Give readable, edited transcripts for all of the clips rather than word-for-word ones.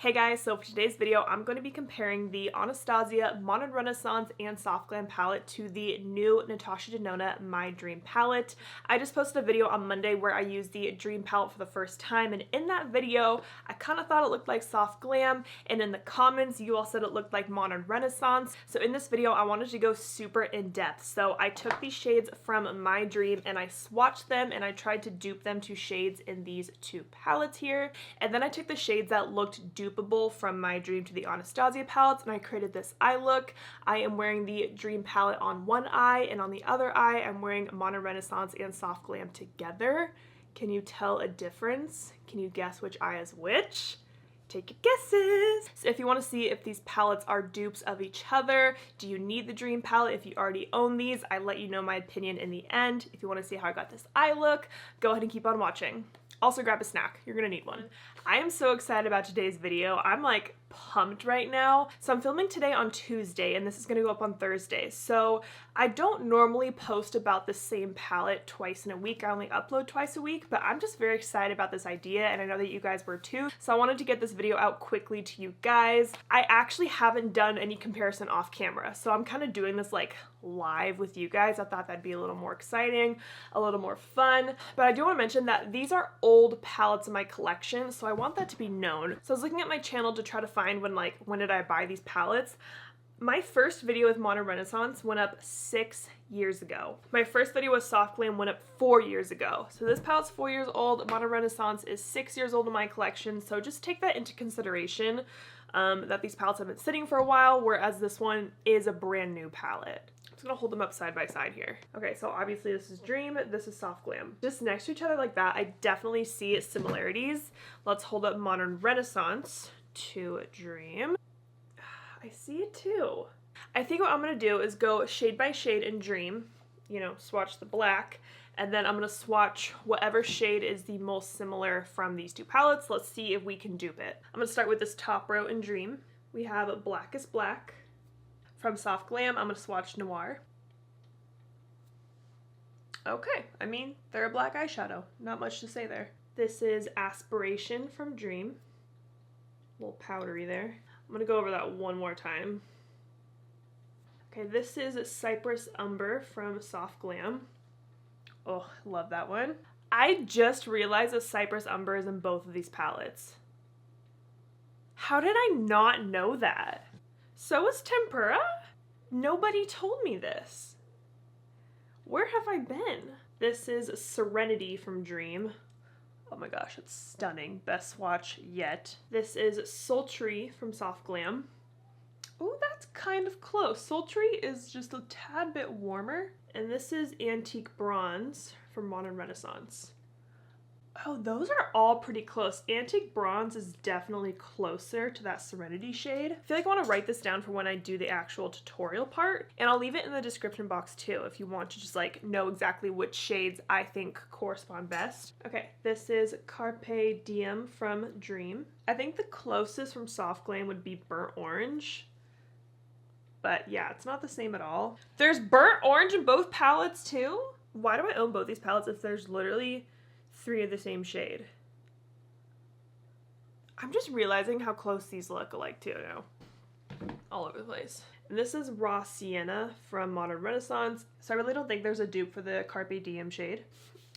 Hey guys, so for today's video, I'm going to be comparing the Anastasia Modern Renaissance and Soft Glam palette to the new Natasha Denona My Dream palette. I just posted a video on Monday where I used the Dream palette for the first time, and in that video, I kind of thought it looked like Soft Glam, and in the comments, you all said it looked like Modern Renaissance. So in this video, I wanted to go super in-depth. So I took these shades from My Dream and I swatched them and I tried to dupe them to shades in these two palettes here. And then I took the shades that looked dupable from My Dream to the Anastasia palettes and I created this eye look. I am wearing the Dream palette on one eye, and on the other eye I'm wearing Modern Renaissance and Soft Glam together. Can you tell a difference? Can you guess which eye is which? Take your guesses! So if you want to see if these palettes are dupes of each other, do you need the Dream palette if you already own these? I let you know my opinion in the end. If you want to see how I got this eye look, go ahead and keep on watching. Also grab a snack, you're gonna need one. I am so excited about today's video. I'm like pumped right now. So I'm filming today on Tuesday and this is gonna go up on Thursday. So I don't normally post about the same palette twice in a week. I only upload twice a week, but I'm just very excited about this idea and I know that you guys were too. So I wanted to get this video out quickly to you guys. I actually haven't done any comparison off camera. So I'm kind of doing this like live with you guys. I thought that'd be a little more exciting, a little more fun. But I do want to mention that these are old palettes in my collection, so I want that to be known. So I was looking at my channel to try to find when did I buy these palettes. My first video with Modern Renaissance went up 6 years ago. My first video with Soft Glam went up 4 years ago. So this palette's 4 years old. Modern Renaissance is 6 years old in my collection. So just take that into consideration, that these palettes have been sitting for a while, whereas this one is a brand new palette. I'm just gonna hold them up side by side here. Okay, so obviously this is Dream, this is Soft Glam. Just next to each other like that, I definitely see similarities. Let's hold up Modern Renaissance to Dream. I see it too. I think what I'm gonna do is go shade by shade in Dream, you know, swatch the black, and then I'm gonna swatch whatever shade is the most similar from these two palettes. Let's see if we can dupe it. I'm gonna start with this top row in Dream. We have Blackest Black. From Soft Glam, I'm gonna swatch Noir. Okay, I mean, they're a black eyeshadow. Not much to say there. This is Aspiration from Dream. A little powdery there. I'm gonna go over that one more time. Okay, this is Cyprus Umber from Soft Glam. Oh, love that one. I just realized that Cyprus Umber is in both of these palettes. How did I not know that? So is Tempera? Nobody told me this. Where have I been? This is Serenity from Dream. Oh my gosh, it's stunning. Best swatch yet. This is Sultry from Soft Glam. Oh, that's kind of close. Sultry is just a tad bit warmer. And this is Antique Bronze from Modern Renaissance. Oh, those are all pretty close. Antique Bronze is definitely closer to that Serenity shade. I feel like I want to write this down for when I do the actual tutorial part, and I'll leave it in the description box too if you want to just like know exactly which shades I think correspond best. Okay, this is Carpe Diem from Dream. I think the closest from Soft Glam would be Burnt Orange, but yeah, it's not the same at all. There's Burnt Orange in both palettes too? Why do I own both these palettes if there's literally 3 of the same shade? I'm just realizing how close these look alike too now. All over the place. And this is Raw Sienna from Modern Renaissance. So I really don't think there's a dupe for the Carpe Diem shade.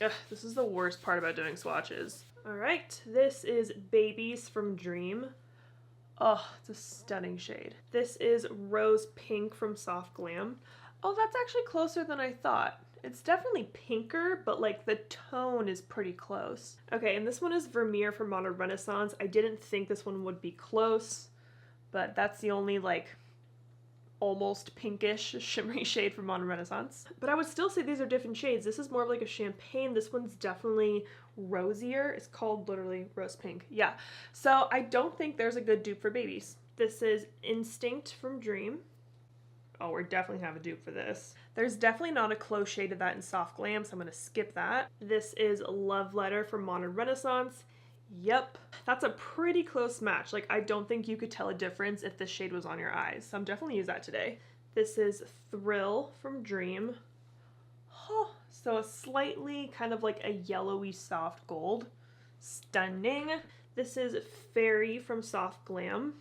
Ugh, this is the worst part about doing swatches. Alright, this is Babies from Dream. Oh, it's a stunning shade. This is Rose Pink from Soft Glam. Oh, that's actually closer than I thought. It's definitely pinker, but like the tone is pretty close. Okay, and this one is Vermeer from Modern Renaissance. I didn't think this one would be close, but that's the only like almost pinkish shimmery shade from Modern Renaissance. But I would still say these are different shades. This is more of like a champagne. This one's definitely rosier. It's called literally Rose Pink. Yeah, so I don't think there's a good dupe for Babies. This is Instinct from Dream. Oh, we're definitely gonna have a dupe for this. There's definitely not a close shade of that in Soft Glam, so I'm gonna skip that. This is Love Letter from Modern Renaissance. Yep, that's a pretty close match. Like, I don't think you could tell a difference if this shade was on your eyes, so I'm definitely use that today. This is Thrill from Dream. Oh, so a slightly kind of like a yellowy soft gold. Stunning. This is Fairy from Soft Glam.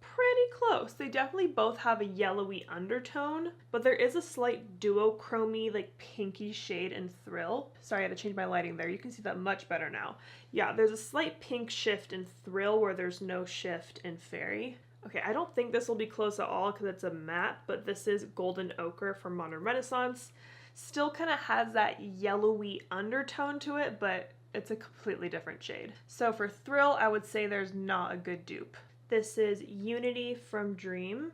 Pretty close. They definitely both have a yellowy undertone, but there is a slight duochromy, like pinky shade in Thrill. Sorry, I had to change my lighting there. You can see that much better now. Yeah, there's a slight pink shift in Thrill where there's no shift in Fairy. Okay, I don't think this will be close at all because it's a matte, but this is Golden Ochre from Modern Renaissance. Still kind of has that yellowy undertone to it, but it's a completely different shade. So for Thrill, I would say there's not a good dupe. This is Unity from Dream,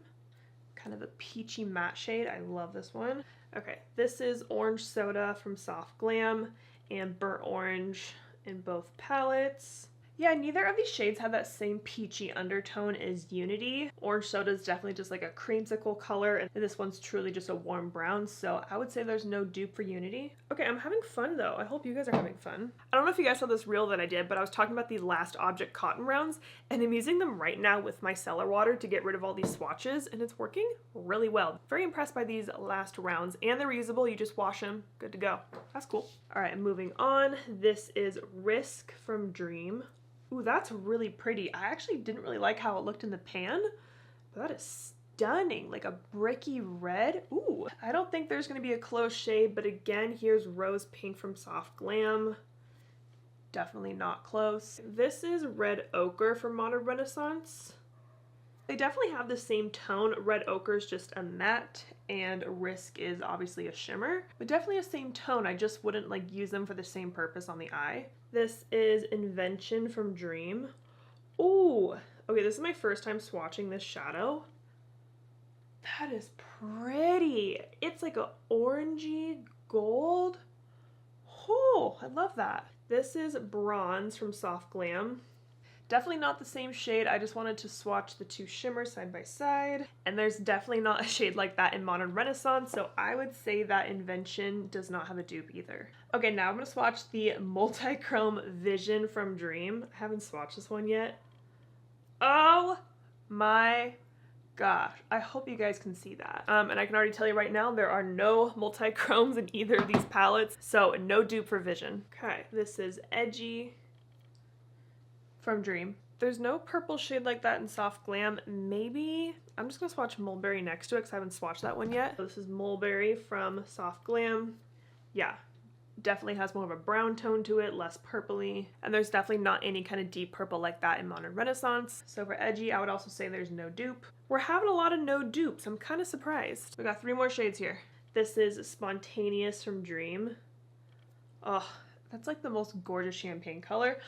kind of a peachy matte shade. I love this one. Okay, this is Orange Soda from Soft Glam and Burnt Orange in both palettes. Yeah, neither of these shades have that same peachy undertone as Unity. Orange Soda is definitely just like a creamsicle color, and this one's truly just a warm brown, so I would say there's no dupe for Unity. Okay, I'm having fun though. I hope you guys are having fun. I don't know if you guys saw this reel that I did, but I was talking about the Last Object cotton rounds, and I'm using them right now with my cellar water to get rid of all these swatches, and it's working really well. Very impressed by these last rounds, and they're reusable. You just wash them, good to go. That's cool. All right, moving on. This is Risk from Dream. Ooh, that's really pretty. I actually didn't really like how it looked in the pan, but that is stunning, like a bricky red. Ooh, I don't think there's gonna be a close shade, but again, here's Rose Pink from Soft Glam. Definitely not close. This is Red Ochre from Modern Renaissance. They definitely have the same tone. Red Ochre is just a matte, and Risk is obviously a shimmer, but definitely the same tone. I just wouldn't like use them for the same purpose on the eye. This is Invention from Dream. Ooh, okay, this is my first time swatching this shadow. That is pretty. It's like a orangey gold. Oh, I love that. This is Bronze from Soft Glam. Definitely not the same shade. I just wanted to swatch the two shimmers side by side. And there's definitely not a shade like that in Modern Renaissance, so I would say that Invention does not have a dupe either. Okay, now I'm gonna swatch the Multichrome Vision from Dream. I haven't swatched this one yet. Oh my gosh, I hope you guys can see that. And I can already tell you right now, there are no multi-chromes in either of these palettes, so no dupe for Vision. Okay, this is Edgy from Dream. There's no purple shade like that in Soft Glam. Maybe, I'm just gonna swatch Mulberry next to it because I haven't swatched that one yet. So this is Mulberry from Soft Glam. Yeah, definitely has more of a brown tone to it, less purpley. And there's definitely not any kind of deep purple like that in Modern Renaissance. So for Edgy, I would also say there's no dupe. We're having a lot of no dupes. I'm kind of surprised. We got 3 more shades here. This is Spontaneous from Dream. Oh, that's like the most gorgeous champagne color.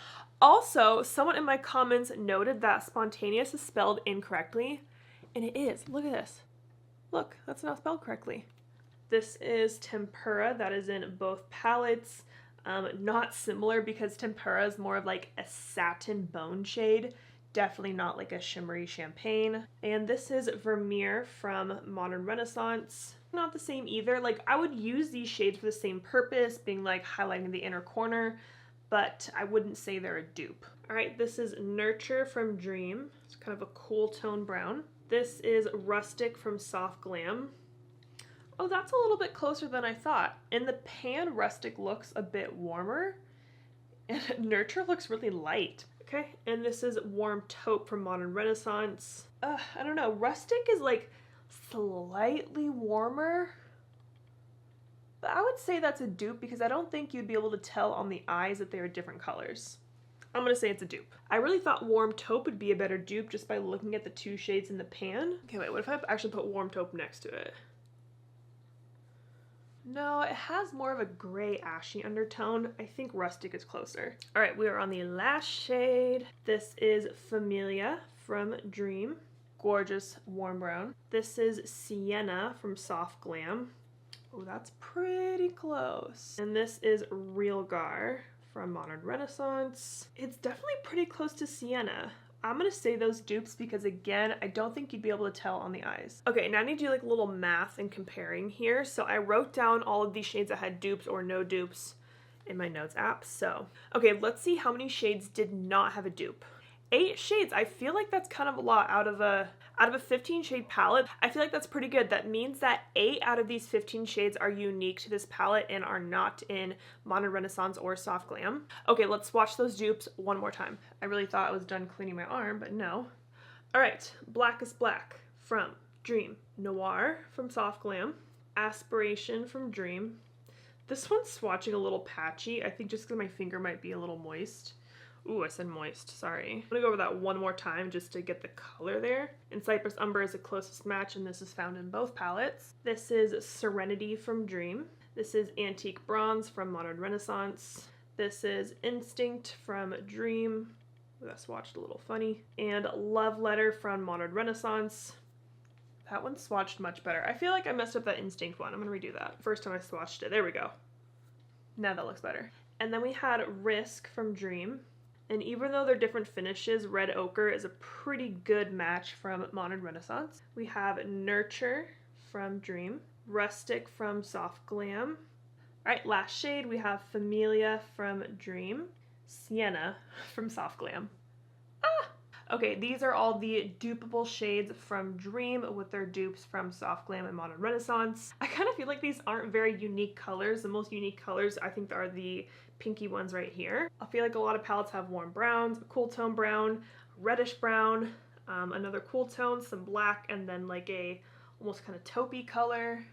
Also, someone in my comments noted that Spontaneous is spelled incorrectly, and it is. Look at this. Look, that's not spelled correctly. This is Tempera. That is in both palettes. Not similar because Tempera is more of like a satin bone shade. Definitely not like a shimmery champagne. And this is Vermeer from Modern Renaissance. Not the same either. Like, I would use these shades for the same purpose, being like highlighting the inner corner, but I wouldn't say they're a dupe. All right, this is Nurture from Dream. It's kind of a cool tone brown. This is Rustic from Soft Glam. Oh, that's a little bit closer than I thought. In the pan, Rustic looks a bit warmer, and Nurture looks really light. Okay, and this is Warm Taupe from Modern Renaissance. I don't know, Rustic is like slightly warmer, but I would say that's a dupe because I don't think you'd be able to tell on the eyes that they are different colors. I'm gonna say it's a dupe. I really thought Warm Taupe would be a better dupe just by looking at the 2 shades in the pan. Okay, wait, what if I actually put Warm Taupe next to it? No, it has more of a gray ashy undertone. I think Rustic is closer. All right, we are on the last shade. This is Familia from Dream. Gorgeous warm brown. This is Sienna from Soft Glam. Oh, that's pretty close. And this is Real Gar from Modern Renaissance. It's definitely pretty close to Sienna. I'm gonna say those dupes because again, I don't think you'd be able to tell on the eyes. Okay, now I need to do like a little math and comparing here. So I wrote down all of these shades that had dupes or no dupes in my notes app. So, okay, let's see how many shades did not have a dupe. 8 shades. I feel like that's kind of a lot out of a 15 shade palette. I feel like that's pretty good. That means that 8 out of these 15 shades are unique to this palette and are not in Modern Renaissance or Soft Glam. Okay, let's swatch those dupes one more time. I really thought I was done cleaning my arm, but no. All right, Blackest Black from Dream, Noir from Soft Glam, Aspiration from Dream. This one's swatching a little patchy, I think just because my finger might be a little moist. Ooh, I said moist, sorry. I'm gonna go over that one more time just to get the color there. And Cyprus Umber is the closest match, and this is found in both palettes. This is Serenity from Dream. This is Antique Bronze from Modern Renaissance. This is Instinct from Dream. Ooh, that swatched a little funny. And Love Letter from Modern Renaissance. That one swatched much better. I feel like I messed up that Instinct one. I'm gonna redo that. First time I swatched it. There we go. Now that looks better. And then we had Risk from Dream. And even though they're different finishes, red ochre is a pretty good match from Modern Renaissance. We have Nurture from Dream, Rustic from Soft Glam. All right, last shade, we have Familia from Dream, Sienna from Soft Glam. Okay, these are all the dupable shades from Dream with their dupes from Soft Glam and Modern Renaissance. I kind of feel like these aren't very unique colors. The most unique colors I think are the pinky ones right here. I feel like a lot of palettes have warm browns, a cool tone brown, reddish brown, another cool tone, some black, and then like a almost kind of taupey color.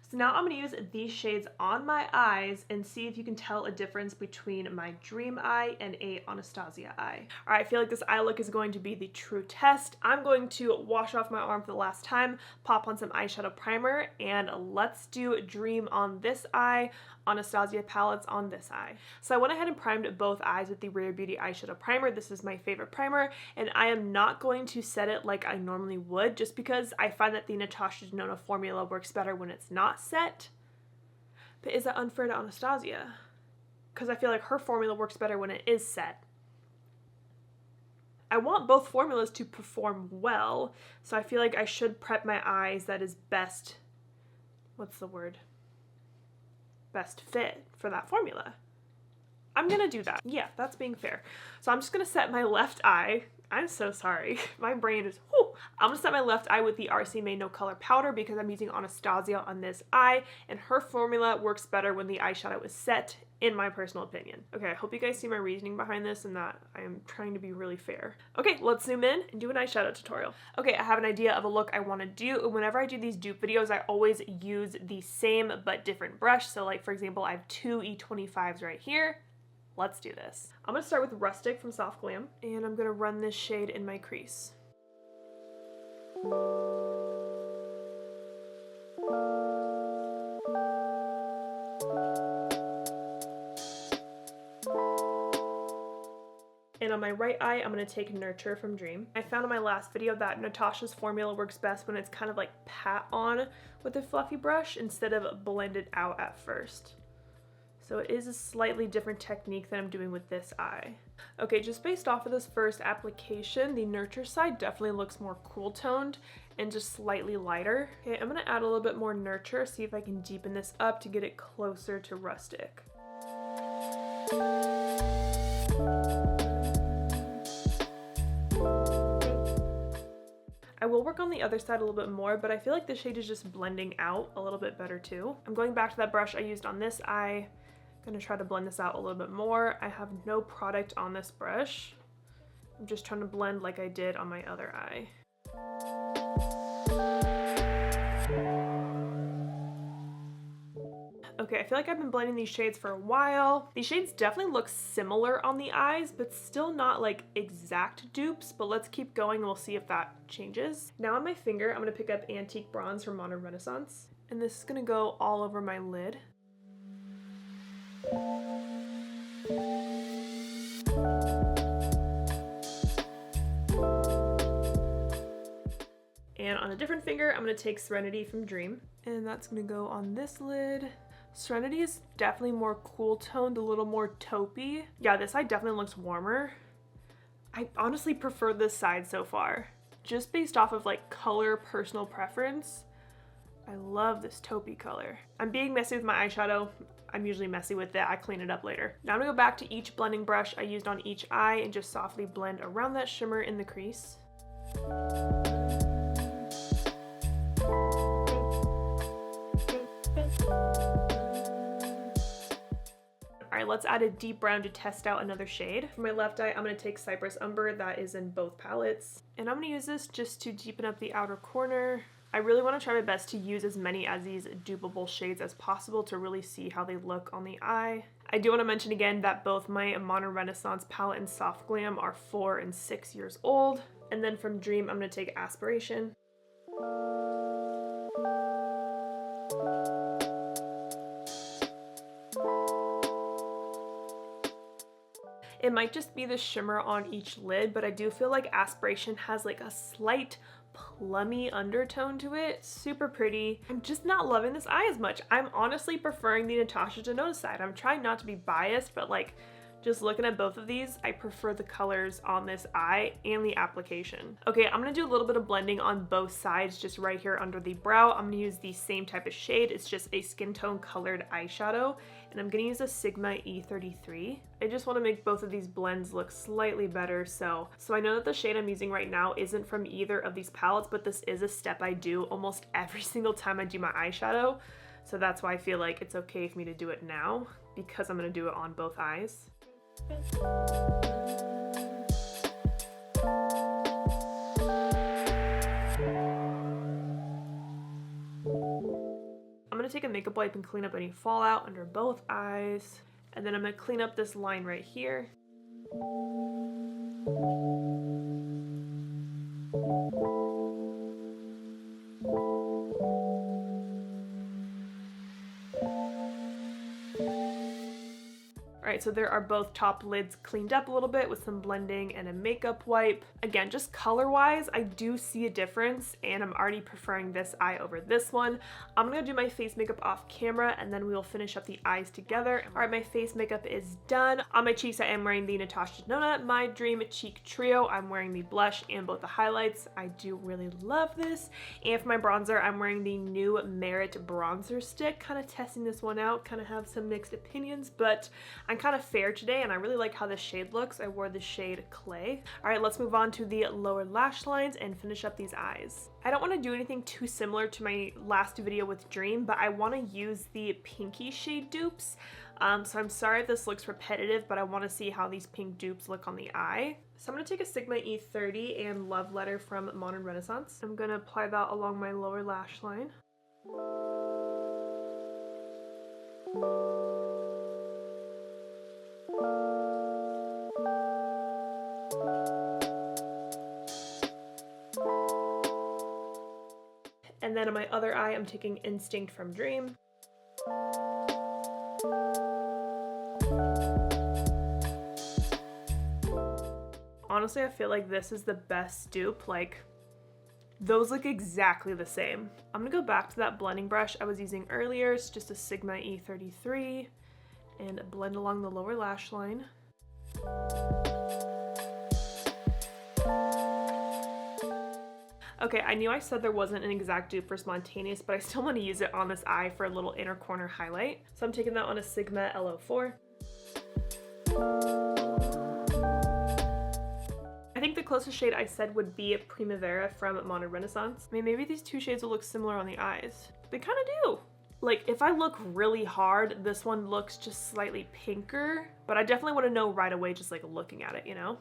So now I'm going to use these shades on my eyes and see if you can tell a difference between my Dream eye and a Anastasia eye. All right, I feel like this eye look is going to be the true test. I'm going to wash off my arm for the last time, pop on some eyeshadow primer, and let's do Dream on this eye, Anastasia palettes on this eye. So I went ahead and primed both eyes with the Rare Beauty eyeshadow primer. This is my favorite primer, and I am not going to set it like I normally would just because I find that the Natasha Denona formula works better when it's not set. But is that unfair to Anastasia? Because I feel like her formula works better when it is set. I want both formulas to perform well, so I feel like I should prep my eyes that is best, what's the word? Best fit for that formula. I'm gonna do that. Yeah, that's being fair. So I'm just gonna set my left eye. I'm so sorry. My brain is, whew. I'm gonna set my left eye with the RC Made No Color powder because I'm using Anastasia on this eye, and her formula works better when the eyeshadow is set, in my personal opinion. Okay, I hope you guys see my reasoning behind this and that I am trying to be really fair. Okay, let's zoom in and do an eyeshadow tutorial. Okay, I have an idea of a look I want to do. Whenever I do these dupe videos, I always use the same but different brush. So like, for example, I have two E25s right here. Let's do this. I'm gonna start with Rustic from Soft Glam, and I'm gonna run this shade in my crease. And on my right eye, I'm going to take Nurture from Dream. I found in my last video that Natasha's formula works best when it's kind of like pat on with a fluffy brush instead of blended out at first. So it is a slightly different technique than I'm doing with this eye. Okay, just based off of this first application, the Nurture side definitely looks more cool toned and just slightly lighter. Okay, I'm going to add a little bit more Nurture, see if I can deepen this up to get it closer to Rustic. I will work on the other side a little bit more, but I feel like the shade is just blending out a little bit better too. I'm going back to that brush I used on this eye. I'm gonna try to blend this out a little bit more. I have no product on this brush. I'm just trying to blend like I did on my other eye. Okay, I feel like I've been blending these shades for a while. These shades definitely look similar on the eyes, but still not like exact dupes, but let's keep going and we'll see if that changes. Now on my finger, I'm gonna pick up Antique Bronze from Modern Renaissance, and this is gonna go all over my lid. And on a different finger, I'm gonna take Serenity from Dream, and that's gonna go on this lid. Serenity is definitely more cool toned, a little more taupey. Yeah, this side definitely looks warmer. I honestly prefer this side so far. Just based off of like color personal preference, I love this taupey color. I'm being messy with my eyeshadow. I'm usually messy with it. I clean it up later. Now I'm gonna go back to each blending brush I used on each eye and just softly blend around that shimmer in the crease. Alright, let's add a deep brown to test out another shade. For my left eye, I'm going to take Cyprus Umber, that is in both palettes. And I'm going to use this just to deepen up the outer corner. I really want to try my best to use as many as these dupable shades as possible to really see how they look on the eye. I do want to mention again that both my Modern Renaissance palette and Soft Glam are 4 and 6 years old. And then from Dream, I'm going to take Aspiration. It might just be the shimmer on each lid, but I do feel like Aspiration has like a slight plummy undertone to it. Super pretty. I'm just not loving this eye as much. I'm honestly preferring the Natasha Denona side. I'm trying not to be biased, but like just looking at both of these, I prefer the colors on this eye and the application. Okay, I'm gonna do a little bit of blending on both sides, just right here under the brow. I'm gonna use the same type of shade. It's just a skin tone colored eyeshadow, and I'm gonna use a Sigma E33. I just wanna make both of these blends look slightly better, so I know that the shade I'm using right now isn't from either of these palettes, but this is a step I do almost every single time I do my eyeshadow, so that's why I feel like it's okay for me to do it now, because I'm gonna do it on both eyes. I'm gonna take a makeup wipe and clean up any fallout under both eyes, and then I'm gonna clean up this line right here. Alright, so there are both top lids cleaned up a little bit with some blending and a makeup wipe. Again, just color-wise, I do see a difference, and I'm already preferring this eye over this one. I'm gonna do my face makeup off camera, and then we will finish up the eyes together. Alright, my face makeup is done. On my cheeks, I am wearing the Natasha Denona My Dream Cheek Trio. I'm wearing the blush and both the highlights. I do really love this. And for my bronzer, I'm wearing the new Merit bronzer stick. Kind of testing this one out, kind of have some mixed opinions, but I'm kind of fair today, and I really like how this shade looks. I wore the shade Clay. All right, let's move on to the lower lash lines and finish up these eyes. I don't want to do anything too similar to my last video with Dream, but I want to use the pinky shade dupes. So I'm sorry if this looks repetitive, but I want to see how these pink dupes look on the eye. So I'm going to take a Sigma E30 and Love Letter from Modern Renaissance. I'm going to apply that along my lower lash line. And then on my other eye, I'm taking Instinct from Dream. Honestly, I feel like this is the best dupe. Like, those look exactly the same. I'm gonna go back to that blending brush I was using earlier. It's just a Sigma E33 and blend along the lower lash line. Okay, I knew I said there wasn't an exact dupe for Spontaneous, but I still want to use it on this eye for a little inner corner highlight. So I'm taking that on a Sigma LO4. I think the closest shade I said would be Primavera from Modern Renaissance. I mean, maybe these two shades will look similar on the eyes. They kind of do. Like, if I look really hard, this one looks just slightly pinker, but I definitely want to know right away just like looking at it, you know?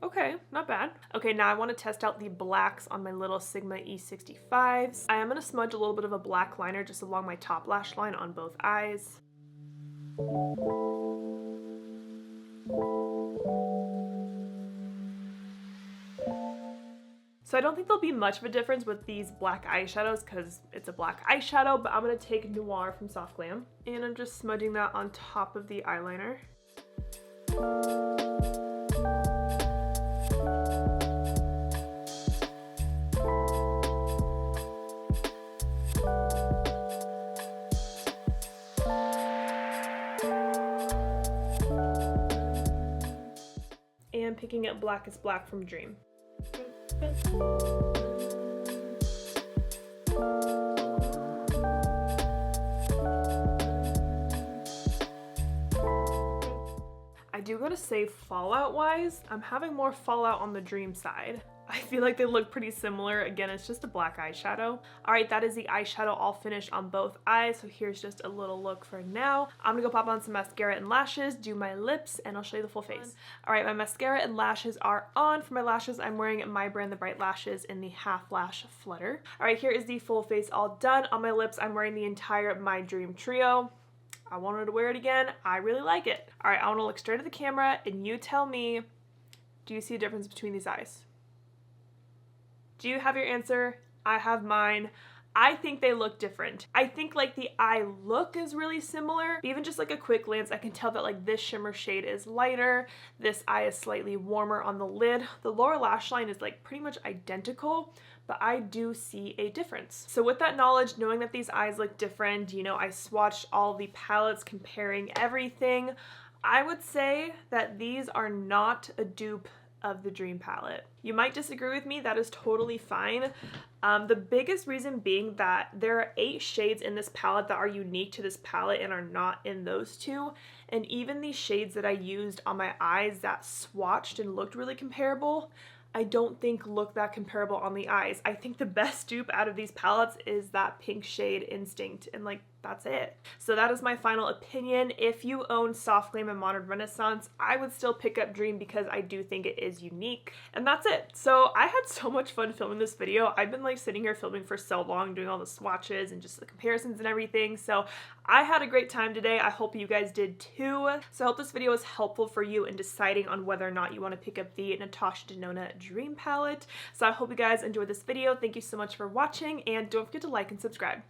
Okay, not bad. Okay, now I want to test out the blacks on my little Sigma E65s. I am going to smudge a little bit of a black liner just along my top lash line on both eyes. So I don't think there'll be much of a difference with these black eyeshadows because it's a black eyeshadow, but I'm going to take Noir from Soft Glam, and I'm just smudging that on top of the eyeliner. And picking up Blackest Black from Dream. gonna say fallout wise, I'm having more fallout on the Dream side. I feel like they look pretty similar. Again, it's just a black eyeshadow. All right, that is the eyeshadow all finished on both eyes. So here's just a little look for now. I'm gonna go pop on some mascara and lashes, do my lips, and I'll show you the full face. All right, my mascara and lashes are on. For my lashes, I'm wearing my brand The Bright Lashes in the half lash flutter. All right, here is the full face all done. On my lips, I'm wearing the entire My Dream trio. I wanted to wear it again. I really like it. All right, I wanna look straight at the camera and you tell me, do you see a difference between these eyes? Do you have your answer? I have mine. I think they look different. I think like the eye look is really similar. Even just like a quick glance, I can tell that like this shimmer shade is lighter. This eye is slightly warmer on the lid. The lower lash line is like pretty much identical, but I do see a difference. So with that knowledge, knowing that these eyes look different, you know, I swatched all the palettes, comparing everything. I would say that these are not a dupe of the Dream palette. You might disagree with me, that is totally fine. The biggest reason being that there are 8 shades in this palette that are unique to this palette and are not in those two. And even these shades that I used on my eyes that swatched and looked really comparable, I don't think look that comparable on the eyes. I think the best dupe out of these palettes is that pink shade Instinct, and like that's it. So that is my final opinion. If you own Soft Glam and Modern Renaissance, I would still pick up Dream because I do think it is unique. And that's it. So I had so much fun filming this video. I've been like sitting here filming for so long, doing all the swatches and just the comparisons and everything. So I had a great time today. I hope you guys did too. So I hope this video was helpful for you in deciding on whether or not you want to pick up the Natasha Denona Dream palette. So I hope you guys enjoyed this video. Thank you so much for watching, and don't forget to like and subscribe.